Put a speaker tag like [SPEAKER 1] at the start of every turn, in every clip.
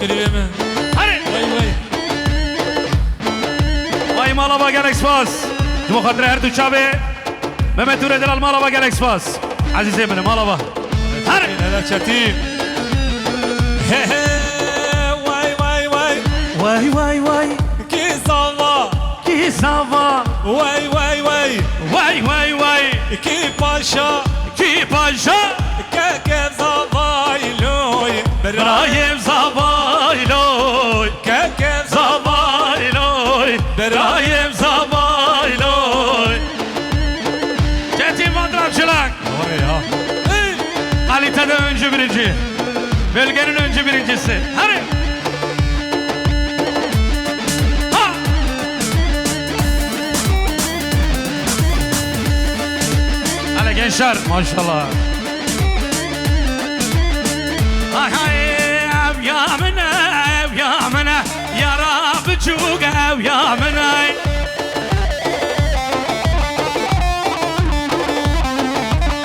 [SPEAKER 1] Kırıvemin.
[SPEAKER 2] Hadi.
[SPEAKER 1] Vay.
[SPEAKER 2] Vay Malaba gel Expas. Bu kadar her tuşabe. Mehmet Üredel Malaba gel Expas. Azizim benim Malaba. Hadi.
[SPEAKER 1] Neler çetin.
[SPEAKER 2] Vay.
[SPEAKER 1] Ki sava.
[SPEAKER 2] Ki sava. Vay.
[SPEAKER 1] Ki paşa.
[SPEAKER 2] Ki paşa.
[SPEAKER 1] Kekem zavayloy.
[SPEAKER 2] Berayem zavayloy.
[SPEAKER 1] Kekem
[SPEAKER 2] Zavayloy. Berayem zavayloy. Çetin Madrapçılık.
[SPEAKER 1] Oraya.
[SPEAKER 2] Kalitede önce birinci. Bölgenin önce birincisi. Hadi. Ha. Hadi gençler maşallah. Hay ev yamına yara buçuk ev yamına.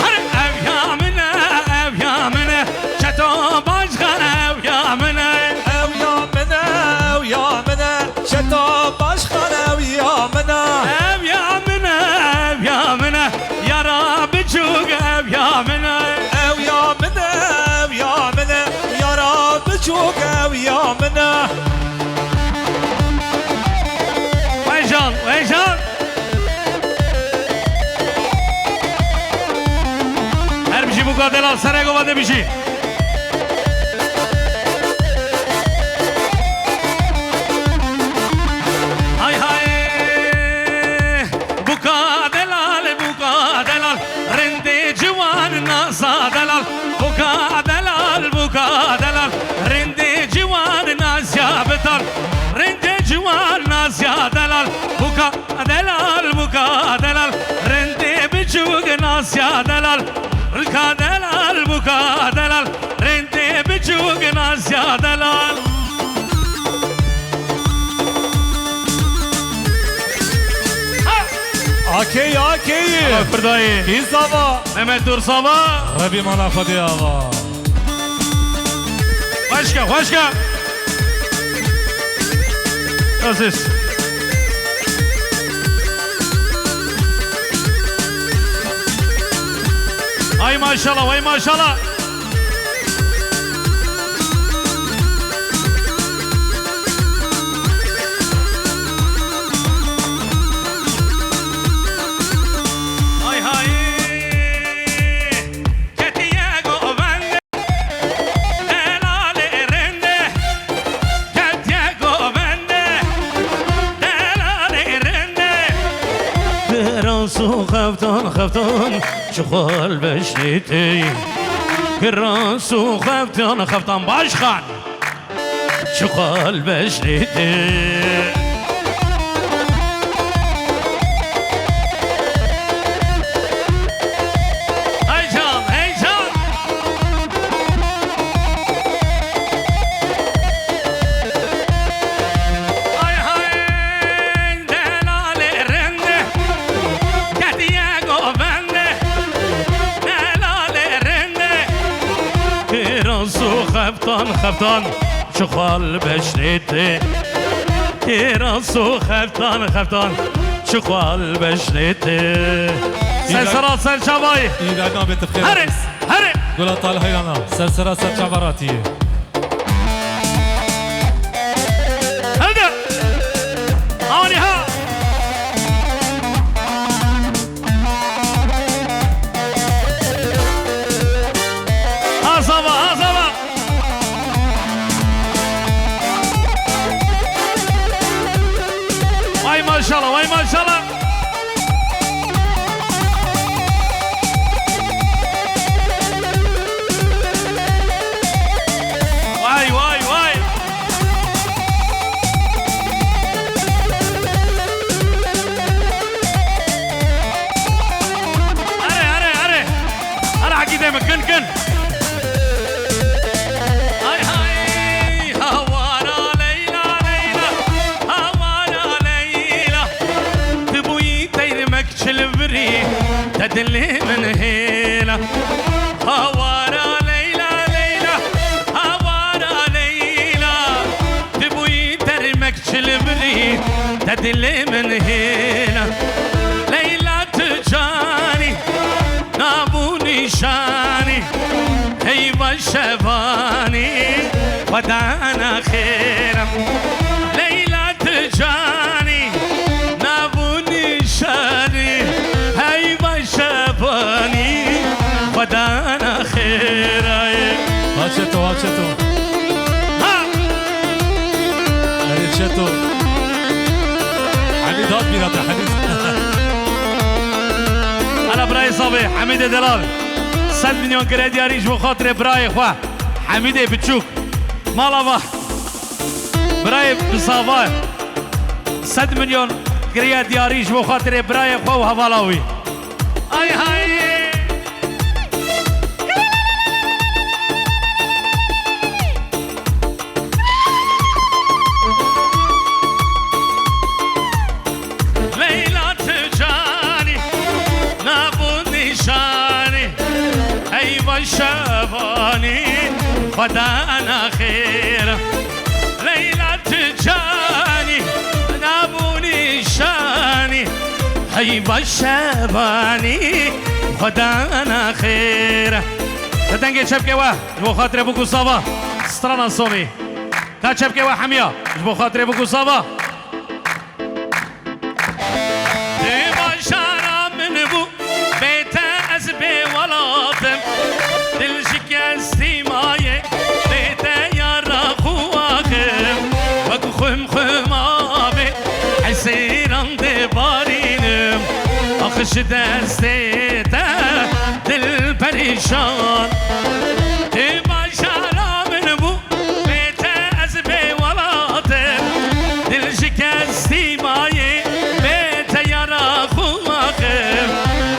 [SPEAKER 2] Hadi ev yamına çeto başkan ev yamına.
[SPEAKER 1] Ev yamene. Şeto başkan ev yamene.
[SPEAKER 2] Ev yamına yara buçuk ev yamına.
[SPEAKER 1] Ev yamene. Yara birçok ev yamene.
[SPEAKER 2] Vay can. Her bir şey bu kadar al Saragova'da bir şey. Hay bu kadelal rende civan nasa delal bu kadelal rende civan nasya betal rende civan nasya delal bu kadelal rende biçuk nasya delal bu kadelal rende biçuk nasya delal.
[SPEAKER 1] Akeyi.
[SPEAKER 2] Fırdayı.
[SPEAKER 1] Ki sava.
[SPEAKER 2] Mehmet Dursava.
[SPEAKER 1] Rabbi manafadi ava.
[SPEAKER 2] Başka. Aziz. Vay maşallah. Hay. Ketiye govende. Delale rende. Ketiye govende. Delale rende. Kıransu khaftan. Şukhal beşniti. Kıransu khaftan başkan. Şukhal beşniti. خفتان شخال بشنیتی کیراسو خفتان شخال بشنیتی سرسرات سرچابای
[SPEAKER 1] ایران به تفخیر
[SPEAKER 2] هره
[SPEAKER 1] گلات طال هیلانا سرسرات سرچاباراتی
[SPEAKER 2] هده آنی ها آزاوا vay maşallah. دل من هنا ليلى تجاني نابو نشاني هيبة شباني ودانا خيرا ليلى تجاني نابو نشاني هيبة شباني ودانا خيرا
[SPEAKER 1] هاتشتو هاتشتو حميد هات بيناتنا حميد
[SPEAKER 2] أنا براي صبي حميد دلال 100 مليون كريدي أريج بخاطر براي خواه حميد بتشوك مالابا براي بصافا 100 مليون كريدي أريج بخاطر براي خواه وهفالاوي أي هاي شباني ودانا خير ليلى تجاني نابوني شاني هيبة شباني ودانا خير تتنجي شبكي واه جبو خاطر ابوكو صابا سترانا صومي تا شبكي واه حمية جبو خاطر ابوكو صابا ديما شارع من ابو بيت ازبي ولاتم دلشك استماعي بيت يارا خواخم وكو خم خمامي حسين عند بارينم اخش دستيتا دل بريشان ديما شارع من ابو بيت ازبي ولاتم دلشك استماعي بيت يارا خواخم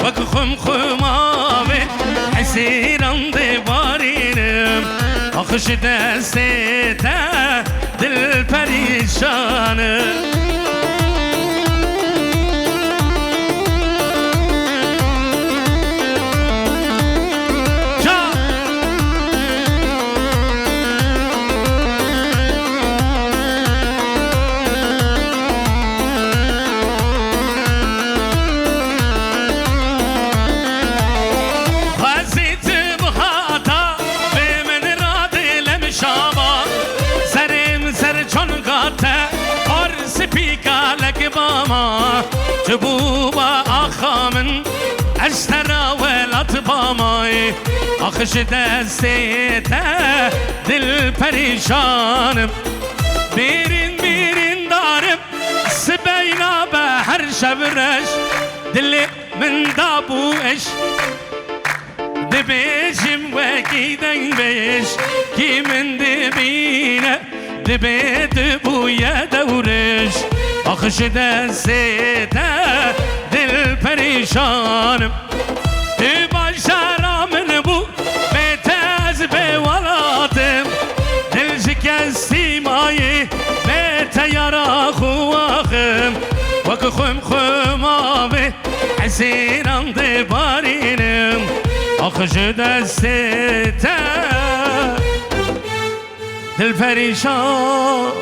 [SPEAKER 2] وكو خم خمامي حسين عند بارينم اخش دستيتا دل بريشان جبوبا آخا من اشترى ولات باماي اخش دستيتا دل پریشانم بیرین دارم سبینا به هر شبرش دل من دابوش دبیشم وکی دنگ بیش کی من دبینه دبید بویا دورش آخش دستیتا دل پریشانم دی باشارا من بو بیتاز به ولاتم دل شکستی مایی بیتا یارا خواخم وکو خم خمامه حسینم دی بارینم آخش دستیتا دل پریشان